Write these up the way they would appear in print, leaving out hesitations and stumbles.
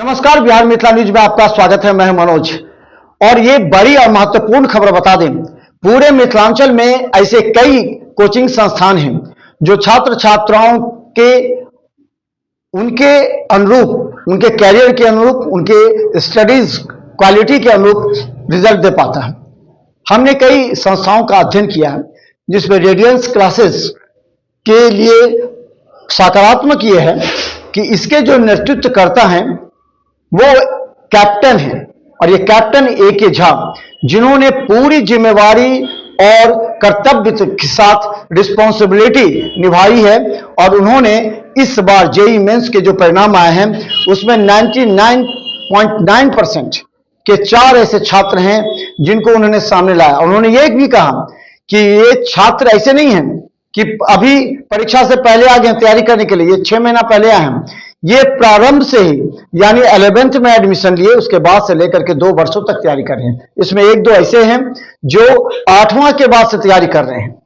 नमस्कार, बिहार मिथिला न्यूज में आपका स्वागत है। मैं हूं मनोज और ये बड़ी और महत्वपूर्ण खबर बता दें, पूरे मिथिलांचल में ऐसे कई कोचिंग संस्थान हैं जो छात्र छात्राओं के उनके अनुरूप, उनके कैरियर के अनुरूप, उनके स्टडीज क्वालिटी के अनुरूप रिजल्ट दे पाता है। हमने कई संस्थाओं का अध्ययन किया है जिसमें रेडियंस क्लासेस के लिए सकारात्मक ये है कि इसके जो नेतृत्व करता है वो कैप्टन है और ये कैप्टन ए के झा, जिन्होंने पूरी जिम्मेवारी और कर्तव्य के साथ रिस्पॉन्सिबिलिटी निभाई है और उन्होंने इस बार जेईई मेंस के जो परिणाम आए हैं उसमें 99.9% के 4 ऐसे छात्र हैं जिनको उन्होंने सामने लाया। उन्होंने ये भी कहा कि ये छात्र ऐसे नहीं हैं कि अभी परीक्षा से पहले आ गए तैयारी करने के लिए, ये 6 महीना पहले आए हैं। ये प्रारंभ से ही यानी 11th में एडमिशन लिए उसके बाद से लेकर के 2 वर्षों तक तैयारी कर रहे हैं। इसमें 1-2 ऐसे हैं जो 8वां के बाद से तैयारी कर रहे हैं,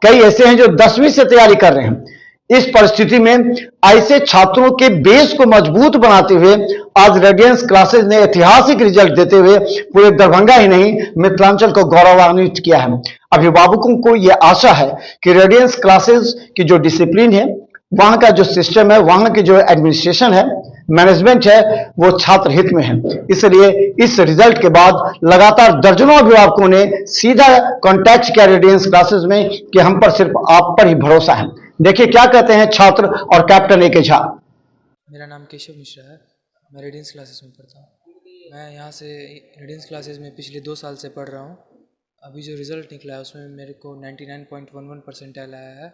कई ऐसे हैं जो 10वीं से तैयारी कर रहे हैं। इस परिस्थिति में ऐसे छात्रों के बेस को मजबूत बनाते हुए आज रेडियंस क्लासेस ने ऐतिहासिक रिजल्ट देते हुए पूरे दरभंगा ही नहीं मिथिलांचल को गौरवान्वित किया है। अभिभावकों को यह आशा है कि रेडियंस क्लासेस की जो डिसिप्लिन है, वहां का जो सिस्टम है, वहां की जो एडमिनिस्ट्रेशन है, मैनेजमेंट है, वो छात्र हित में है। इसलिए इस रिजल्ट के बाद लगातार दर्जनों अभिभावकों ने सीधा कांटेक्ट किया रेडियंस क्लासेस में कि हम पर सिर्फ आप पर ही भरोसा है। देखिए क्या कहते हैं छात्र और कैप्टन ए के झा। मेरा नाम केशव मिश्रा है, मैं रेडियंस क्लासेस में पढ़ता हूँ। मैं यहाँ से रेडियंस क्लासेस में पिछले 2 साल से पढ़ रहा हूँ। अभी जो रिज़ल्ट निकला है उसमें मेरे को 99.11 परसेंटाइल आया है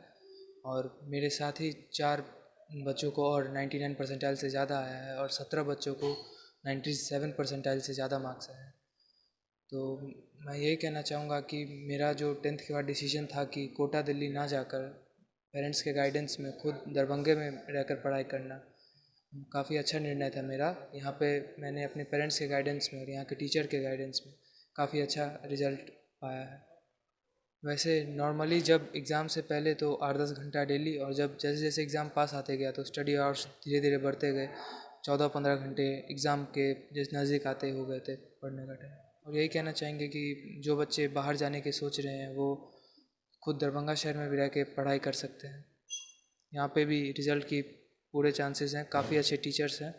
और मेरे साथ ही 4 बच्चों को और 99 परसेंटाइल से ज़्यादा आया है और 17 बच्चों को 97 परसेंटाइल से ज़्यादा मार्क्स आए हैं। तो मैं यही कहना चाहूँगा कि मेरा जो 10th के बाद डिसीजन था कि कोटा दिल्ली ना जाकर पेरेंट्स के गाइडेंस में खुद दरभंगे में रहकर पढ़ाई करना काफ़ी अच्छा निर्णय था मेरा। यहाँ पे मैंने अपने पेरेंट्स के गाइडेंस में और यहाँ के टीचर के गाइडेंस में काफ़ी अच्छा रिज़ल्ट पाया है। वैसे नॉर्मली जब एग्ज़ाम से पहले तो 8-10 घंटा डेली, और जब जैसे जैसे एग्ज़ाम पास आते गया तो स्टडी आवर्स धीरे धीरे बढ़ते गए। 14-15 घंटे एग्ज़ाम के जिस नज़दीक आते हो गए थे पढ़ने का टाइम। और यही कहना चाहेंगे कि जो बच्चे बाहर जाने के सोच रहे हैं वो खुद दरभंगा शहर में भी रह के पढ़ाई कर सकते हैं। यहाँ पे भी रिज़ल्ट की पूरे चांसेस हैं। काफ़ी अच्छे टीचर्स हैं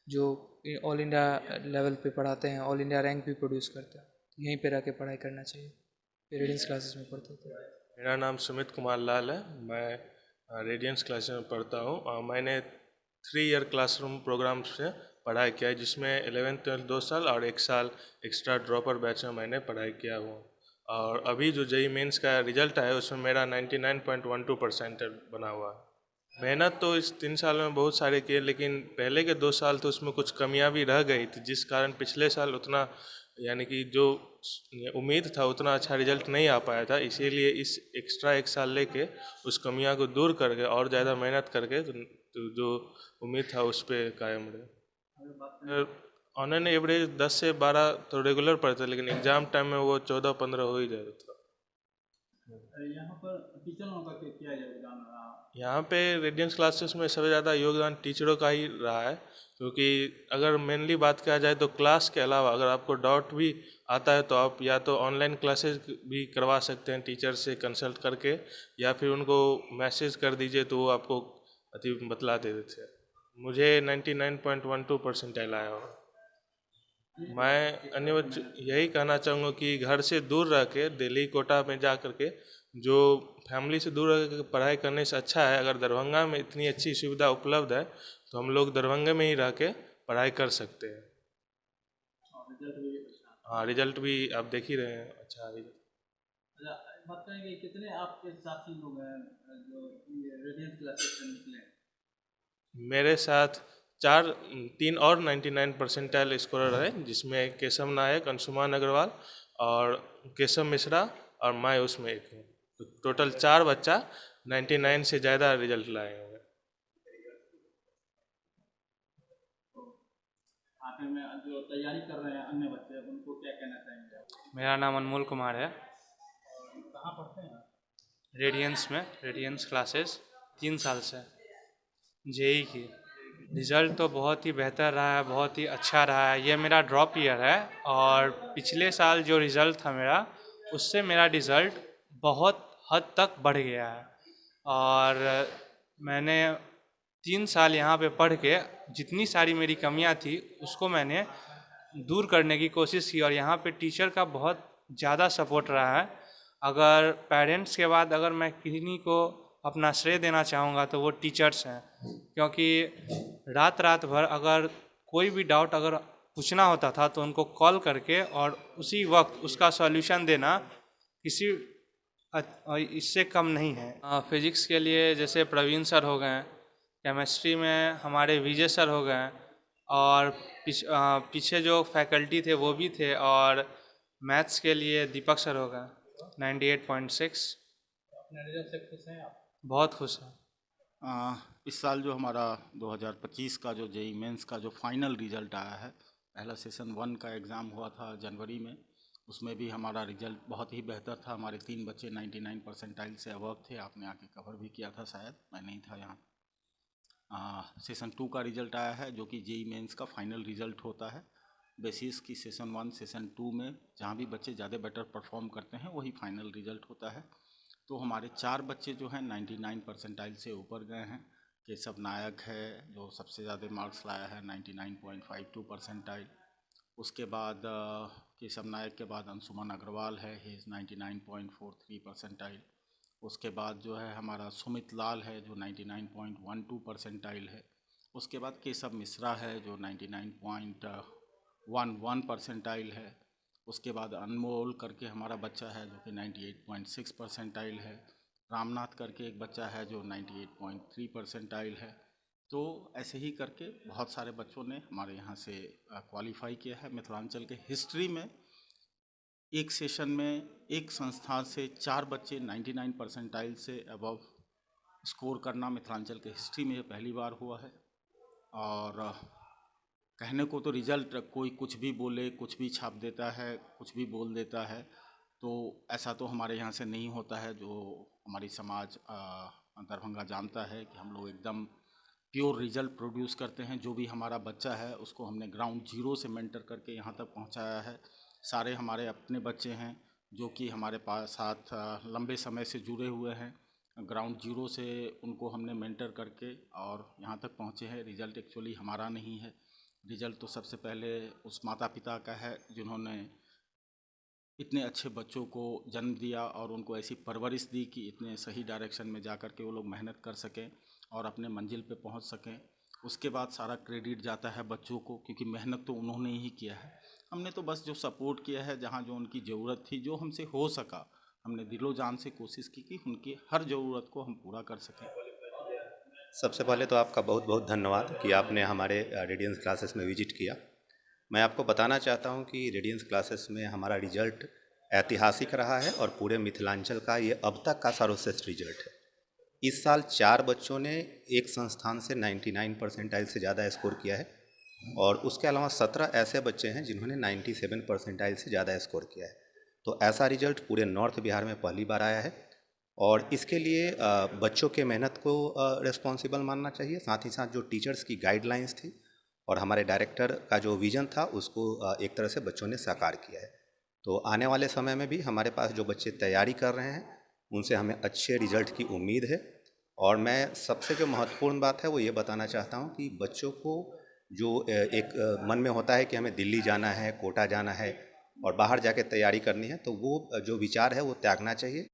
जो ऑल इंडिया लेवल पे पढ़ाते हैं, ऑल इंडिया रैंक भी प्रोड्यूस करते हैं। यहीं पे रह के पढ़ाई करना चाहिए। रेडियंस क्लासेस में पढ़ते थे। मेरा नाम सुमित कुमार लाल है, मैं रेडियंस क्लासेस में पढ़ता हूँ। मैंने 3 ईयर क्लासरूम प्रोग्राम से पढ़ाई किया है जिसमें 11th 12th 2 साल और 1 साल एक्स्ट्रा ड्रॉपर बैच में मैंने पढ़ाई किया हुआ। और अभी जो जेईई मेंस का रिजल्ट आया उसमें मेरा 99.12% बना हुआ है। मेहनत तो इस 3 साल में बहुत सारे किए, लेकिन पहले के 2 साल तो उसमें कुछ कमियां भी रह गई थी, जिस कारण पिछले साल उतना यानी कि जो उम्मीद था उतना अच्छा रिजल्ट नहीं आ पाया था। इसीलिए इस एक्स्ट्रा 1 साल लेके उस कमियां को दूर करके और ज़्यादा मेहनत करके तो जो उम्मीद था उस पर कायम रहे। ऑनलाइन एवरेज 10 से 12 तो रेगुलर पढ़ते, लेकिन एग्ज़ाम टाइम में वो 14-15 हो ही जाता था। यहाँ पर टीचरों का क्या योगदान रहा? यहाँ पे रेडियंस क्लासेस में सबसे ज़्यादा योगदान टीचरों का ही रहा है, क्योंकि अगर मेनली बात किया जाए तो क्लास के अलावा अगर आपको डाउट भी आता है तो आप या तो ऑनलाइन क्लासेस भी करवा सकते हैं टीचर से कंसल्ट करके, या फिर उनको मैसेज कर दीजिए तो वो आपको बतला देते थे। मुझे 99.12 परसेंटाइल आया हो। मैं अन्य यही कहना चाहूँगा कि घर से दूर रह के दिल्ली कोटा में जा कर के जो फैमिली से दूर रह के पढ़ाई करने से अच्छा है, अगर दरभंगा में इतनी अच्छी सुविधा उपलब्ध है तो हम लोग दरभंगा में ही रह के पढ़ाई कर सकते हैं। हाँ, रिजल्ट भी आप देख ही रहे हैं, अच्छा रिजल्ट। अच्छा, बात करेंगे कितने आपके साथी लोग हैं जो रेडियंस क्लासेस से निकले? मेरे साथ 3 और 99 परसेंटाइल स्कोरर है, जिसमें केशव नायक, अंशुमान अग्रवाल और केशव मिश्रा और मैं उसमें एक हूँ। तो टोटल 4 बच्चा 99 से ज़्यादा रिजल्ट लाए होंगे। आखिर में जो तैयारी कर रहे हैं अन्य बच्चे, उनको क्या कहना चाहेंगे? मेरा नाम अनमोल कुमार है। कहाँ पढ़ते हैं? रेडियंस में, रेडियंस क्लासेस 3 साल से जेईई की। रिज़ल्ट तो बहुत ही बेहतर रहा है, बहुत ही अच्छा रहा है। ये मेरा ड्रॉप ईयर है और पिछले साल जो रिज़ल्ट था मेरा, उससे मेरा रिज़ल्ट बहुत हद तक बढ़ गया है। और मैंने 3 साल यहाँ पे पढ़ के जितनी सारी मेरी कमियाँ थी उसको मैंने दूर करने की कोशिश की और यहाँ पे टीचर का बहुत ज़्यादा सपोर्ट रहा है। अगर पेरेंट्स के बाद अगर मैं किन्हीं को अपना श्रेय देना चाहूँगा तो वो टीचर्स हैं, क्योंकि रात रात भर अगर कोई भी डाउट अगर पूछना होता था तो उनको कॉल करके और उसी वक्त उसका सॉल्यूशन देना किसी इससे कम नहीं है। फिजिक्स के लिए जैसे प्रवीण सर हो गए, केमिस्ट्री में हमारे विजय सर हो गए और पीछे जो फैकल्टी थे वो भी थे, और मैथ्स के लिए दीपक सर हो गए 98.6। अपने रिजल्ट से खुश हैं आप? बहुत खुश हैं। इस साल जो हमारा 2025 का जो जेई मेंस का जो फाइनल रिजल्ट आया है, पहला सेशन 1 का एग्ज़ाम हुआ था जनवरी में, उसमें भी हमारा रिजल्ट बहुत ही बेहतर था। हमारे 3 बच्चे 99 परसेंटाइल से अबव थे। आपने आके कवर भी किया था शायद, मैं नहीं था यहाँ। सेशन 2 का रिज़ल्ट आया है जो कि जेई मेंस का फाइनल रिज़ल्ट होता है। बेसिस की सेशन 1 सेशन 2 में जहाँ भी बच्चे ज़्यादा बेटर परफॉर्म करते हैं वही फाइनल रिज़ल्ट होता है। तो हमारे 4 बच्चे जो हैं 99 परसेंटाइल से ऊपर गए हैं। केशव नायक है जो सबसे ज़्यादा मार्क्स लाया है 99.52 परसेंटाइल। उसके बाद केशव नायक के बाद अंशुमन अग्रवाल है, ही इज़ 99.43 परसेंटाइल। उसके बाद जो है हमारा सुमित लाल है जो 99.12 परसेंटाइल है। उसके बाद केशव मिश्रा है जो 99.11 परसेंटाइल है। उसके बाद अनमोल करके हमारा बच्चा है जो कि 98.6 परसेंटाइल है। रामनाथ करके एक बच्चा है जो 98.3 परसेंटाइल है। तो ऐसे ही करके बहुत सारे बच्चों ने हमारे यहाँ से क्वालिफाई किया है। मिथिलांचल के हिस्ट्री में एक सेशन में एक संस्थान से 4 बच्चे 99 परसेंटाइल से अबव स्कोर करना मिथिलांचल के हिस्ट्री में पहली बार हुआ है। और कहने को तो रिज़ल्ट कोई कुछ भी बोले, कुछ भी छाप देता है, कुछ भी बोल देता है, तो ऐसा तो हमारे यहाँ से नहीं होता है। जो हमारी समाज दरभंगा जानता है कि हम लोग एकदम प्योर रिज़ल्ट प्रोड्यूस करते हैं। जो भी हमारा बच्चा है उसको हमने ग्राउंड जीरो से मेंटर करके यहाँ तक पहुँचाया है। सारे हमारे अपने बच्चे हैं जो कि हमारे पास साथ लंबे समय से जुड़े हुए हैं। ग्राउंड जीरो से उनको हमने मेंटर करके और यहाँ तक पहुँचे हैं। रिज़ल्ट एक्चुअली हमारा नहीं है, रिज़ल्ट तो सबसे पहले उस माता पिता का है जिन्होंने इतने अच्छे बच्चों को जन्म दिया और उनको ऐसी परवरिश दी कि इतने सही डायरेक्शन में जा कर के वो लोग मेहनत कर सकें और अपने मंजिल पे पहुंच सकें। उसके बाद सारा क्रेडिट जाता है बच्चों को, क्योंकि मेहनत तो उन्होंने ही किया है। हमने तो बस जो सपोर्ट किया है, जहाँ जो उनकी ज़रूरत थी, जो हमसे हो सका, हमने दिलो जान से कोशिश की कि उनकी हर ज़रूरत को हम पूरा कर सकें। सबसे पहले तो आपका बहुत बहुत धन्यवाद कि आपने हमारे रेडियंस क्लासेस में विजिट किया। मैं आपको बताना चाहता हूं कि रेडियंस क्लासेस में हमारा रिजल्ट ऐतिहासिक रहा है और पूरे मिथिलांचल का ये अब तक का सर्वश्रेष्ठ रिजल्ट है। इस साल 4 बच्चों ने एक संस्थान से 99 परसेंटाइल से ज़्यादा स्कोर किया है और उसके अलावा 17 ऐसे बच्चे हैं जिन्होंने 97 परसेंटाइल से ज़्यादा स्कोर किया है। तो ऐसा रिजल्ट पूरे नॉर्थ बिहार में पहली बार आया है और इसके लिए बच्चों के मेहनत को रिस्पॉन्सिबल मानना चाहिए। साथ ही साथ जो टीचर्स की गाइडलाइंस थी और हमारे डायरेक्टर का जो विज़न था उसको एक तरह से बच्चों ने साकार किया है। तो आने वाले समय में भी हमारे पास जो बच्चे तैयारी कर रहे हैं उनसे हमें अच्छे रिजल्ट की उम्मीद है। और मैं सबसे जो महत्वपूर्ण बात है वो ये बताना चाहता हूँ कि बच्चों को जो एक मन में होता है कि हमें दिल्ली जाना है, कोटा जाना है और बाहर जाके तैयारी करनी है, तो वो जो विचार है वो त्यागना चाहिए।